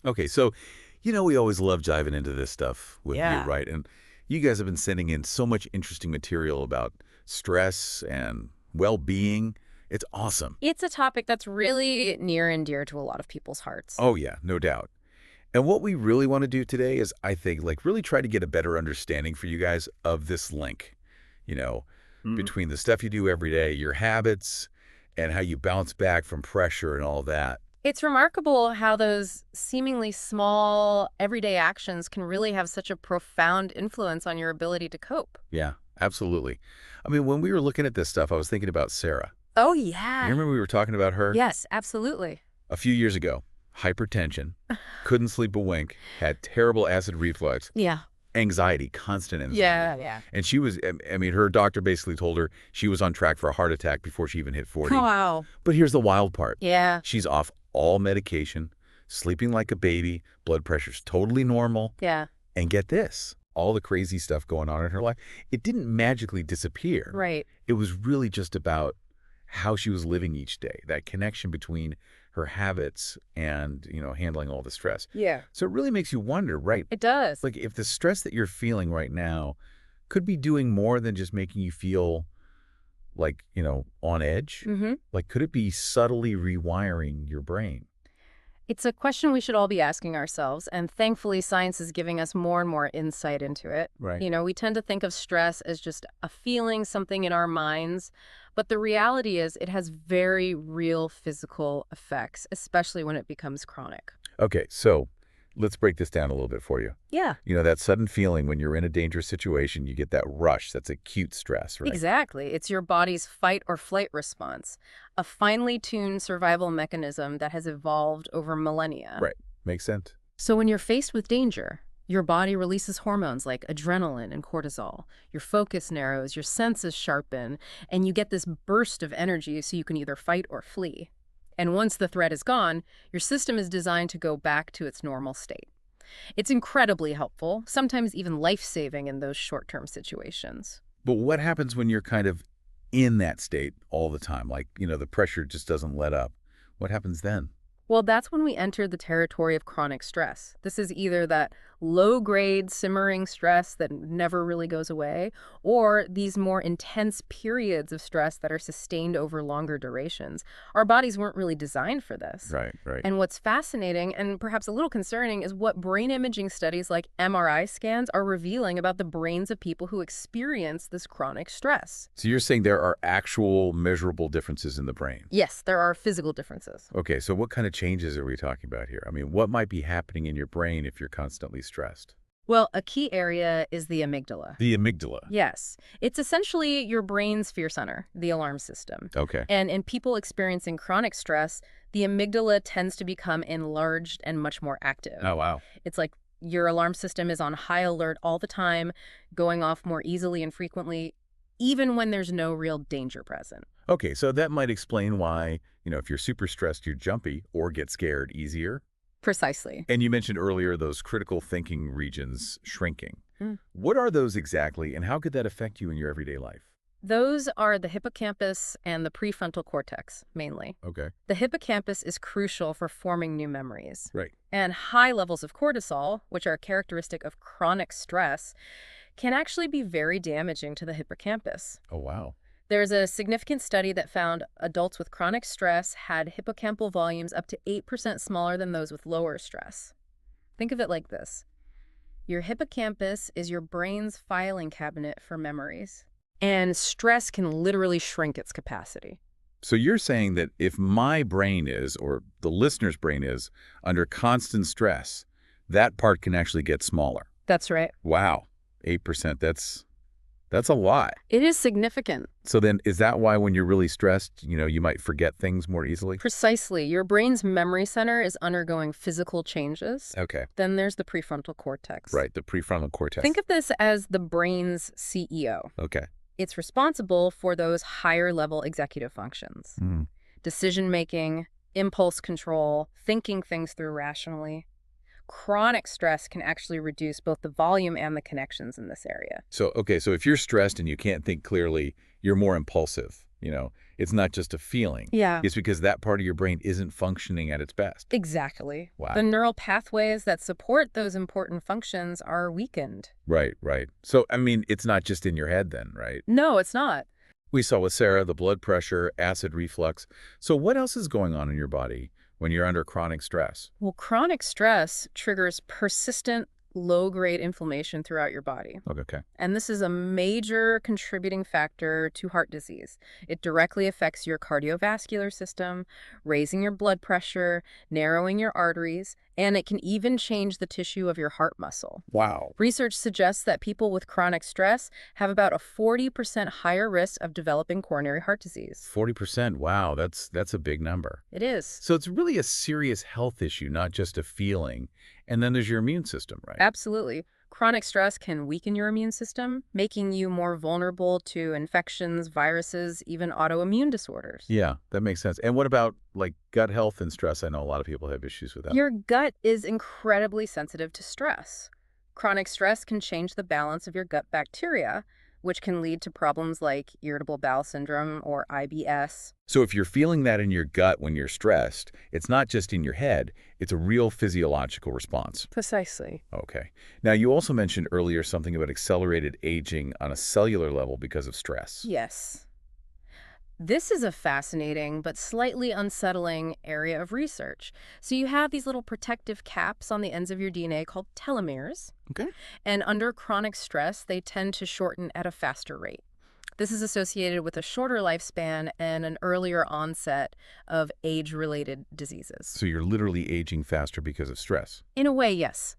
Okay, so, we always love diving into this stuff with you, Yeah. right? And you guys have been sending in so much interesting material about stress and well-being. It's awesome. It's a topic that's really near and dear to a lot of people's hearts. Oh, yeah, no doubt. And what we really want to do today is, I think, like really try to get a better understanding for you guys of this link, you know, Mhm. between the stuff you do every day, your habits, and how you bounce back from pressure and all that. It's remarkable how those seemingly small, everyday actions can really have such a profound influence on your ability to cope. Yeah, absolutely. I mean, when we were looking at this stuff, I was thinking about Sarah. Oh, You yeah. remember we were talking about her Yes, absolutely. a few years ago? Hypertension, couldn't sleep a wink, had terrible acid reflux, Yeah. anxiety, constant Yeah, anxiety. yeah. And she was, I mean, her doctor basically told her she was on track for a heart attack before she even hit 40. Wow. But here's the wild part. Yeah. She's off all medication, sleeping like a baby, blood pressure's totally normal. Yeah. And get this, all the crazy stuff going on in her life, it didn't magically disappear. Right. It was really just about how she was living each day, that connection between her habits and, handling all the stress. Yeah. So it really makes you wonder, right? It does. Like if the stress that you're feeling right now could be doing more than just making you feel like, on edge, Mm-hmm. like could it be subtly rewiring your brain? It's a question we should all be asking ourselves, and thankfully science is giving us more and more insight into it. Right. We tend to think of stress as just a feeling, something in our minds, but the reality is it has very real physical effects, especially when it becomes chronic. Okay, so let's break this down a little bit for you. Yeah, That sudden feeling when you're in a dangerous situation, you get that rush, that's acute stress, right? exactly. It's your body's fight or flight response, a finely tuned survival mechanism that has evolved over millennia. Right. Makes sense. So when you're faced with danger, your body releases hormones like adrenaline and cortisol. Your focus narrows, your senses sharpen, and you get this burst of energy so you can either fight or flee. And once the threat is gone, your system is designed to go back to its normal state. It's incredibly helpful, sometimes even life-saving in those short-term situations. But what happens when you're kind of in that state all the time? Like, the pressure just doesn't let up. What happens then? Well, that's when we enter the territory of chronic stress. This is either that low-grade simmering stress that never really goes away, or these more intense periods of stress that are sustained over longer durations. Our bodies weren't really designed for this. Right, right. And what's fascinating and perhaps a little concerning is what brain imaging studies like MRI scans are revealing about the brains of people who experience this chronic stress. So you're saying there are actual measurable differences in the brain? Yes, there are physical differences. Okay, so what kind of changes are we talking about here? I mean, what might be happening in your brain if you're constantly stressed? Well, a key area is the amygdala. The amygdala. Yes. It's essentially your brain's fear center, the alarm system. Okay. And in people experiencing chronic stress, the amygdala tends to become enlarged and much more active. Oh, wow. It's like your alarm system is on high alert all the time, going off more easily and frequently, even when there's no real danger present. Okay, so that might explain why, if you're super stressed, you're jumpy or get scared easier. Precisely. And you mentioned earlier those critical thinking regions shrinking. Mm. What are those exactly, and how could that affect you in your everyday life? Those are the hippocampus and the prefrontal cortex, mainly. Okay. The hippocampus is crucial for forming new memories. Right. And high levels of cortisol, which are characteristic of chronic stress, can actually be very damaging to the hippocampus. Oh, wow. There's a significant study that found adults with chronic stress had hippocampal volumes up to 8% smaller than those with lower stress. Think of it like this. Your hippocampus is your brain's filing cabinet for memories, and stress can literally shrink its capacity. So you're saying that if my brain is, or the listener's brain is, under constant stress, that part can actually get smaller. That's right. Wow. 8%, that's a lot. It is significant. So then is that why when you're really stressed, you might forget things more easily? Precisely. Your brain's memory center is undergoing physical changes. Okay. Then there's the prefrontal cortex. Right, the prefrontal cortex. Think of this as the brain's CEO. Okay. It's responsible for those higher-level executive functions. Mm. Decision-making, impulse control, thinking things through rationally. Chronic stress can actually reduce both the volume and the connections in this area. So, okay, so if you're stressed and you can't think clearly, you're more impulsive. It's not just a feeling. Yeah. It's because that part of your brain isn't functioning at its best. Exactly. The Wow. neural pathways that support those important functions are weakened. Right, right. So, it's not just in your head then, right? No, it's not. We saw with Sarah the blood pressure, acid reflux. So what else is going on in your body when you're under chronic stress? Well, chronic stress triggers persistent low-grade inflammation throughout your body. Okay. And this is a major contributing factor to heart disease. It directly affects your cardiovascular system, raising your blood pressure, narrowing your arteries, and it can even change the tissue of your heart muscle. Wow. Research suggests that people with chronic stress have about a 40% higher risk of developing coronary heart disease. 40%. Wow, that's a big number. It is. So it's really a serious health issue, not just a feeling. And then there's your immune system, right? Absolutely. Chronic stress can weaken your immune system, making you more vulnerable to infections, viruses, even autoimmune disorders. Yeah, that makes sense. And what about like gut health and stress? I know a lot of people have issues with that. Your gut is incredibly sensitive to stress. Chronic stress can change the balance of your gut bacteria, which can lead to problems like irritable bowel syndrome or IBS. So if you're feeling that in your gut when you're stressed, it's not just in your head, it's a real physiological response. Precisely. Okay. Now, you also mentioned earlier something about accelerated aging on a cellular level because of stress. Yes. This is a fascinating but slightly unsettling area of research. So you have these little protective caps on the ends of your DNA called telomeres, Okay. and under chronic stress, they tend to shorten at a faster rate. This is associated with a shorter lifespan and an earlier onset of age-related diseases. So you're literally aging faster because of stress. In a way, yes.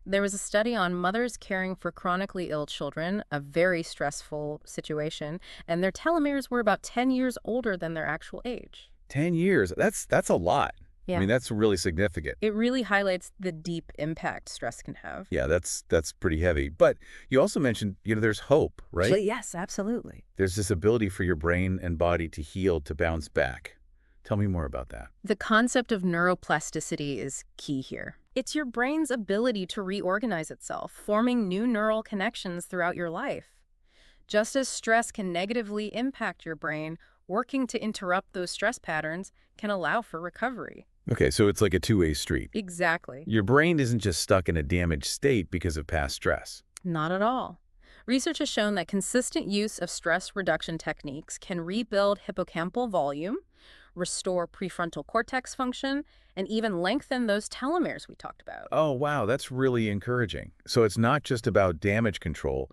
There was a study on mothers caring for chronically ill children, a very stressful situation, and their telomeres were about 10 years older than their actual age. 10 years. That's a lot. Yeah. That's really significant. It really highlights the deep impact stress can have. Yeah, that's pretty heavy. But you also mentioned, there's hope, right? Yes, absolutely. There's this ability for your brain and body to heal, to bounce back. Tell me more about that. The concept of neuroplasticity is key here. It's your brain's ability to reorganize itself, forming new neural connections throughout your life. Just as stress can negatively impact your brain, working to interrupt those stress patterns can allow for recovery. Okay, so it's like a two-way street. Exactly. Your brain isn't just stuck in a damaged state because of past stress. Not at all. Research has shown that consistent use of stress reduction techniques can rebuild hippocampal volume, restore prefrontal cortex function, and even lengthen those telomeres we talked about. Oh, wow, that's really encouraging. So it's not just about damage control.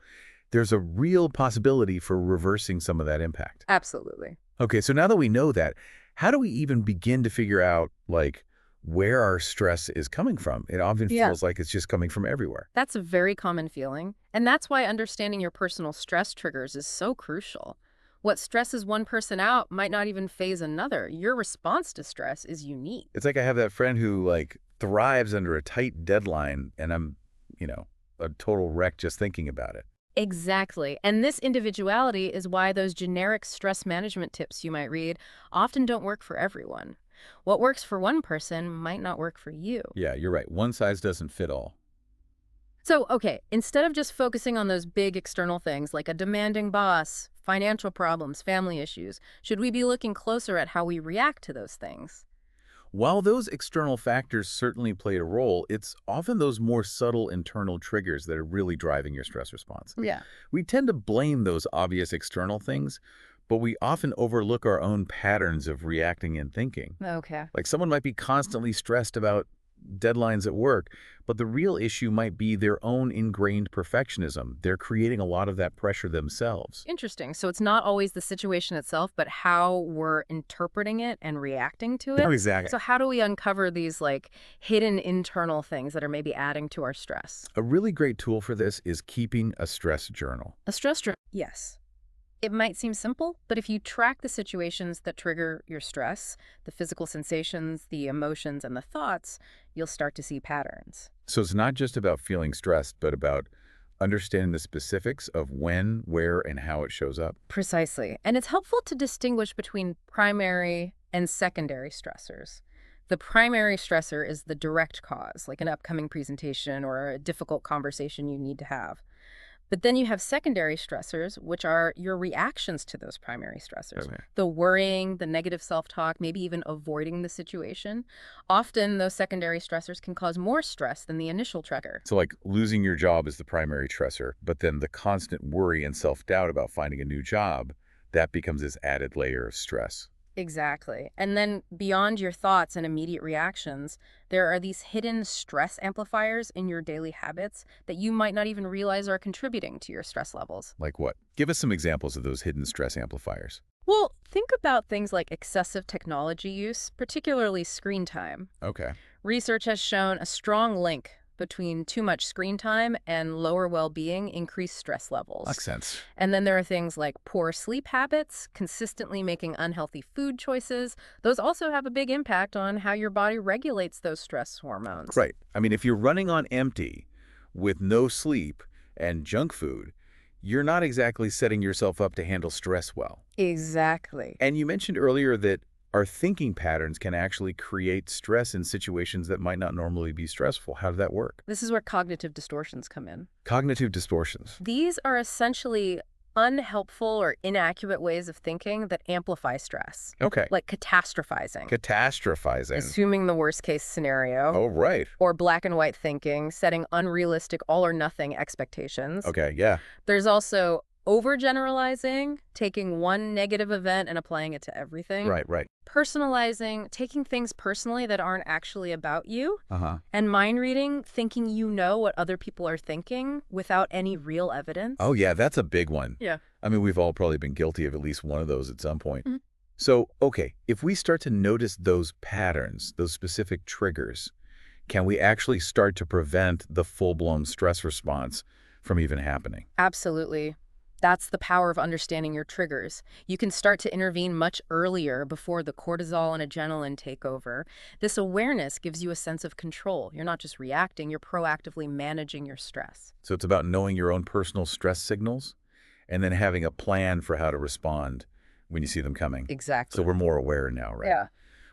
There's a real possibility for reversing some of that impact. Absolutely. Okay, so now that we know that, how do we even begin to figure out, where our stress is coming from? It often feels like it's just coming from everywhere. That's a very common feeling, and that's why understanding your personal stress triggers is so crucial. What stresses one person out might not even phase another. Your response to stress is unique. It's like I have that friend who, thrives under a tight deadline, and I'm, a total wreck just thinking about it. Exactly. And this individuality is why those generic stress management tips you might read often don't work for everyone. What works for one person might not work for you. Yeah, you're right. One size doesn't fit all. So, okay, instead of just focusing on those big external things like a demanding boss, financial problems, family issues, should we be looking closer at how we react to those things? While those external factors certainly play a role, it's often those more subtle internal triggers that are really driving your stress response. Yeah. We tend to blame those obvious external things, but we often overlook our own patterns of reacting and thinking. Okay. Like someone might be constantly stressed about deadlines at work, but the real issue might be their own ingrained perfectionism. They're creating a lot of that pressure themselves. Interesting. So it's not always the situation itself, but how we're interpreting it and reacting to it. Oh, exactly. So how do we uncover these hidden internal things that are maybe adding to our stress? A really great tool for this is keeping a stress journal. A stress journal. Yes. It might seem simple, but if you track the situations that trigger your stress, the physical sensations, the emotions, and the thoughts, you'll start to see patterns. So it's not just about feeling stressed, but about understanding the specifics of when, where, and how it shows up. Precisely. And it's helpful to distinguish between primary and secondary stressors. The primary stressor is the direct cause, like an upcoming presentation or a difficult conversation you need to have. But then you have secondary stressors, which are your reactions to those primary stressors. Okay. The worrying, the negative self-talk, maybe even avoiding the situation. Often those secondary stressors can cause more stress than the initial trigger. So like losing your job is the primary stressor, but then the constant worry and self-doubt about finding a new job, that becomes this added layer of stress. Exactly. And then beyond your thoughts and immediate reactions, there are these hidden stress amplifiers in your daily habits that you might not even realize are contributing to your stress levels. Like what? Give us some examples of those hidden stress amplifiers. Well, think about things like excessive technology use, particularly screen time. Okay. Research has shown a strong link between too much screen time and lower well-being, increased stress levels. Makes sense. And then there are things like poor sleep habits, consistently making unhealthy food choices. Those also have a big impact on how your body regulates those stress hormones. Right. I mean, if you're running on empty with no sleep and junk food, you're not exactly setting yourself up to handle stress well. Exactly. And you mentioned earlier that our thinking patterns can actually create stress in situations that might not normally be stressful. How did that work? This is where cognitive distortions come in. Cognitive distortions. These are essentially unhelpful or inaccurate ways of thinking that amplify stress, Okay. like catastrophizing, Catastrophizing. assuming the worst case scenario, Oh, right. or black and white thinking, setting unrealistic all or nothing expectations. Okay, yeah. There's also overgeneralizing, taking one negative event and applying it to everything. Right, right. Personalizing, taking things personally that aren't actually about you. Uh-huh. And mind reading, thinking you know what other people are thinking without any real evidence. Oh, yeah, that's a big one. Yeah. I mean, we've all probably been guilty of at least one of those at some point. Mhm. So, okay, if we start to notice those patterns, those specific triggers, can we actually start to prevent the full-blown stress response from even happening? Absolutely. That's the power of understanding your triggers. You can start to intervene much earlier before the cortisol and adrenaline take over. This awareness gives you a sense of control. You're not just reacting, you're proactively managing your stress. So it's about knowing your own personal stress signals and then having a plan for how to respond when you see them coming. Exactly. So we're more aware now, right? Yeah.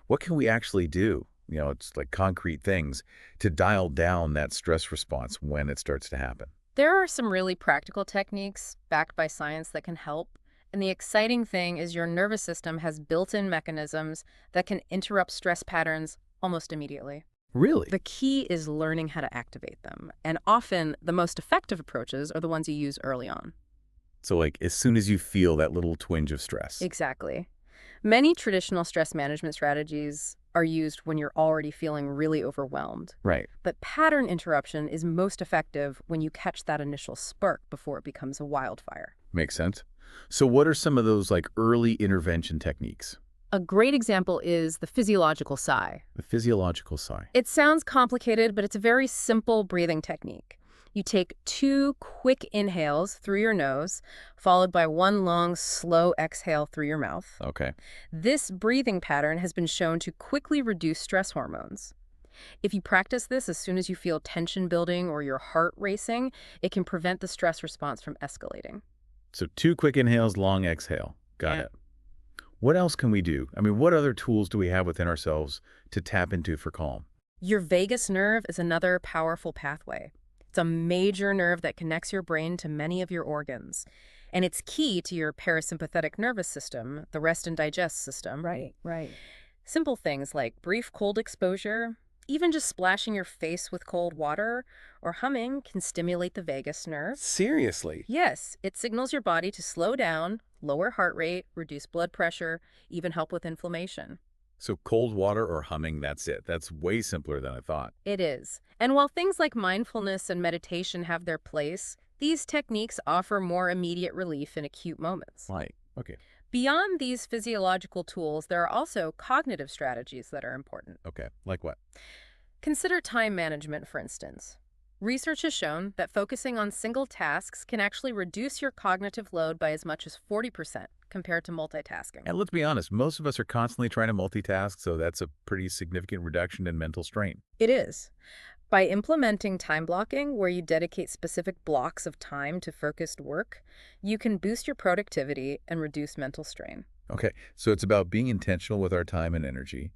What can we actually do? You know, it's like concrete things to dial down that stress response when it starts to happen. There are some really practical techniques backed by science that can help. And the exciting thing is your nervous system has built-in mechanisms that can interrupt stress patterns almost immediately. Really? The key is learning how to activate them. And often the most effective approaches are the ones you use early on. So like as soon as you feel that little twinge of stress. Exactly. Many traditional stress management strategies are used when you're already feeling really overwhelmed. Right. But pattern interruption is most effective when you catch that initial spark before it becomes a wildfire. Makes sense. So what are some of those like early intervention techniques? A great example is the physiological sigh. The physiological sigh. It sounds complicated, but it's a very simple breathing technique. You take 2 quick inhales through your nose, followed by 1 long, slow exhale through your mouth. Okay. This breathing pattern has been shown to quickly reduce stress hormones. If you practice this as soon as you feel tension building or your heart racing, it can prevent the stress response from escalating. So 2 quick inhales, long exhale. Got Yeah. it. What else can we do? I mean, what other tools do we have within ourselves to tap into for calm? Your vagus nerve is another powerful pathway. It's a major nerve that connects your brain to many of your organs. And it's key to your parasympathetic nervous system, the rest and digest system. Right. Simple things like brief cold exposure, even just splashing your face with cold water or humming can stimulate the vagus nerve. Seriously? Yes, it signals your body to slow down, lower heart rate, reduce blood pressure, even help with inflammation. So cold water or humming, that's it. That's way simpler than I thought. It is. And while things like mindfulness and meditation have their place, these techniques offer more immediate relief in acute moments. Like, okay. Beyond these physiological tools, there are also cognitive strategies that are important. Okay. Like what? Consider time management, for instance. Research has shown that focusing on single tasks can actually reduce your cognitive load by as much as 40% compared to multitasking. And let's be honest, most of us are constantly trying to multitask, so that's a pretty significant reduction in mental strain. It is. By implementing time blocking, where you dedicate specific blocks of time to focused work, you can boost your productivity and reduce mental strain. Okay, so it's about being intentional with our time and energy,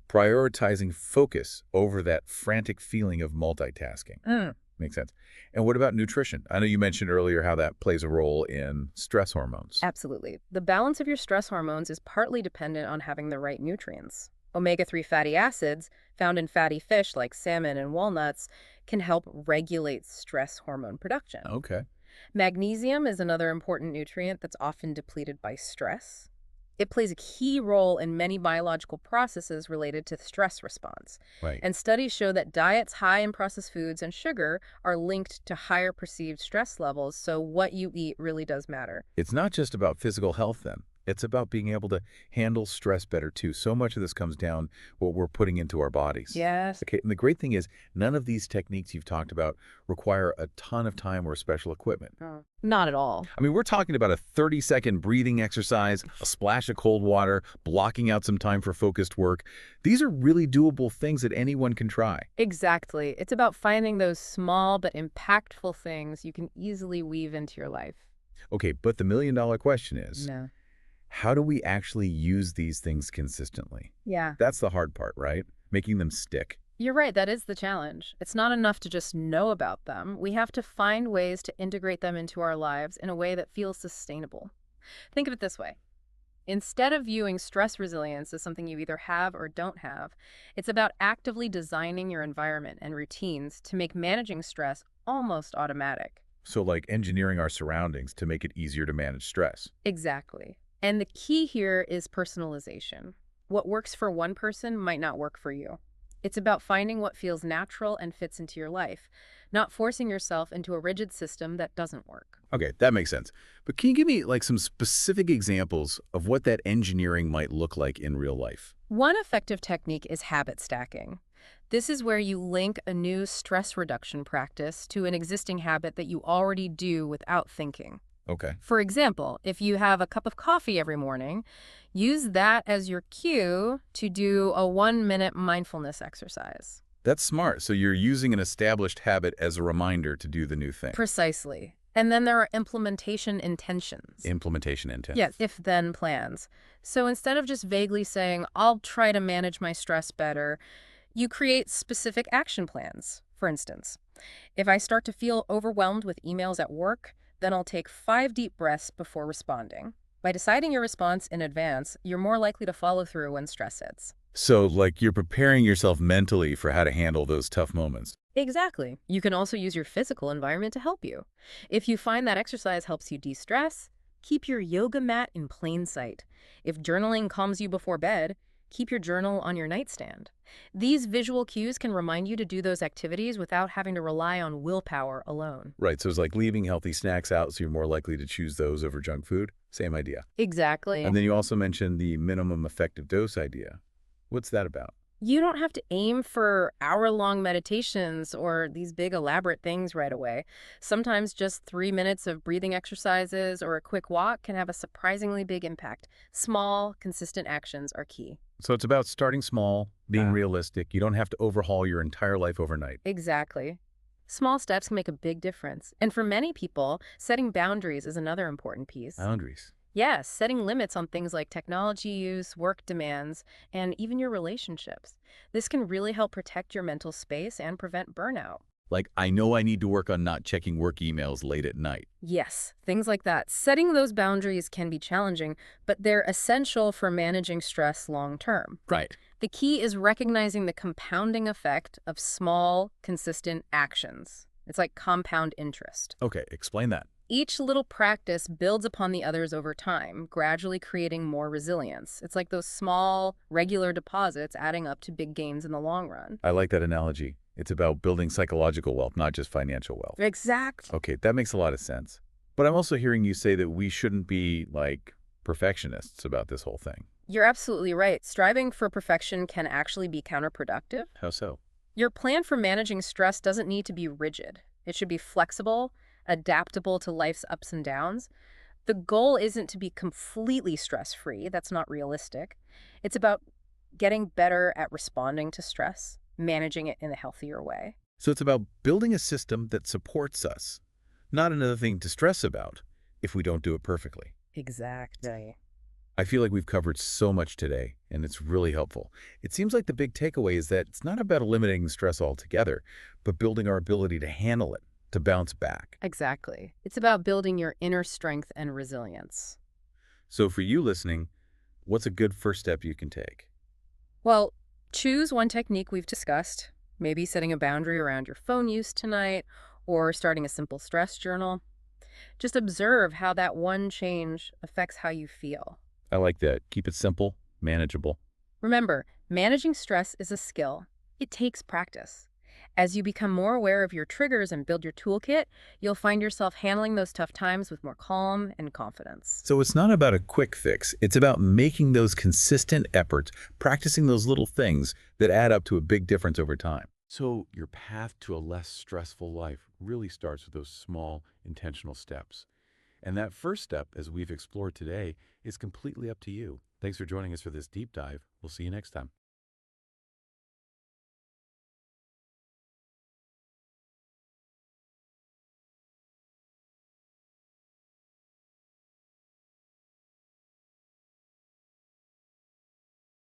prioritizing focus over that frantic feeling of multitasking. Makes sense. And what about nutrition? I know you mentioned earlier how that plays a role in stress hormones. Absolutely. The balance of your stress hormones is partly dependent on having the right nutrients. Omega-3 fatty acids, found in fatty fish like salmon and walnuts, can help regulate stress hormone production. Okay. Magnesium is another important nutrient that's often depleted by stress. It plays a key role in many biological processes related to stress response. Right. And studies show that diets high in processed foods and sugar are linked to higher perceived stress levels, so what you eat really does matter. It's not just about physical health then. It's about being able to handle stress better too. So much of this comes down what we're putting into our bodies. Yes. Okay, and the great thing is none of these techniques you've talked about require a ton of time or special equipment. Oh, not at all. I mean, we're talking about a 30-second breathing exercise, a splash of cold water, blocking out some time for focused work. These are really doable things that anyone can try. Exactly. It's about finding those small but impactful things you can easily weave into your life. Okay, but the million-dollar question is, No. how do we actually use these things consistently? Yeah. That's the hard part, right? Making them stick. You're right, that is the challenge. It's not enough to just know about them. We have to find ways to integrate them into our lives in a way that feels sustainable. Think of it this way. Instead of viewing stress resilience as something you either have or don't have, it's about actively designing your environment and routines to make managing stress almost automatic. So like engineering our surroundings to make it easier to manage stress. Exactly. And the key here is personalization. What works for one person might not work for you. It's about finding what feels natural and fits into your life, not forcing yourself into a rigid system that doesn't work. Okay, that makes sense. But can you give me like some specific examples of what that engineering might look like in real life? One effective technique is habit stacking. This is where you link a new stress reduction practice to an existing habit that you already do without thinking. Okay. For example, if you have a cup of coffee every morning, use that as your cue to do a 1-minute mindfulness exercise. Then smart. So you're using an established habit as a reminder to do the new thing. Precisely. And then there are implementation intentions. Implementation intent. Yes, if-then plans. So instead of just vaguely saying, I'll try to manage my stress better, you create specific action plans. For instance, if I start to feel overwhelmed with emails at work, then I'll take 5 deep breaths before responding. By deciding your response in advance, you're more likely to follow through when stress hits. So like you're preparing yourself mentally for how to handle those tough moments. Exactly. You can also use your physical environment to help you. If you find that exercise helps you de-stress, keep your yoga mat in plain sight. If journaling calms you before bed, keep your journal on your nightstand. These visual cues can remind you to do those activities without having to rely on willpower alone. Right, so it's like leaving healthy snacks out so you're more likely to choose those over junk food. Same idea. Exactly. And then you also mentioned the minimum effective dose idea. What's that about? You don't have to aim for hour-long meditations or these big elaborate things right away. Sometimes just 3 minutes of breathing exercises or a quick walk can have a surprisingly big impact. Small, consistent actions are key. So it's about starting small, being realistic. You don't have to overhaul your entire life overnight. Exactly. Small steps can make a big difference. And for many people, setting boundaries is another important piece. Boundaries. Yes, setting limits on things like technology use, work demands, and even your relationships. This can really help protect your mental space and prevent burnout. Like, I know I need to work on not checking work emails late at night. Yes, things like that. Setting those boundaries can be challenging, but they're essential for managing stress long term. Right. The key is recognizing the compounding effect of small, consistent actions. It's like compound interest. Okay, explain that. Each little practice builds upon the others over time, gradually creating more resilience. It's like those small, regular deposits adding up to big gains in the long run. I like that analogy. It's about building psychological wealth, not just financial wealth. Exactly. Okay, that makes a lot of sense. But I'm also hearing you say that we shouldn't be, like, perfectionists about this whole thing. You're absolutely right. Striving for perfection can actually be counterproductive. How so? Your plan for managing stress doesn't need to be rigid. It should be flexible, adaptable to life's ups and downs. The goal isn't to be completely stress-free. That's not realistic. It's about getting better at responding to stress, managing it in a healthier way. So it's about building a system that supports us, not another thing to stress about if we don't do it perfectly. Exactly. I feel like we've covered so much today, and it's really helpful. It seems like the big takeaway is that it's not about eliminating stress altogether, but building our ability to handle it, to bounce back. Exactly. It's about building your inner strength and resilience. So for you listening, what's a good first step you can take? Well, choose one technique we've discussed, maybe setting a boundary around your phone use tonight or starting a simple stress journal. Just observe how that one change affects how you feel. I like that. Keep it simple, manageable. Remember, managing stress is a skill. It takes practice. As you become more aware of your triggers and build your toolkit, you'll find yourself handling those tough times with more calm and confidence. So it's not about a quick fix. It's about making those consistent efforts, practicing those little things that add up to a big difference over time. So your path to a less stressful life really starts with those small, intentional steps. And that first step, as we've explored today, is completely up to you. Thanks for joining us for this deep dive. We'll see you next time.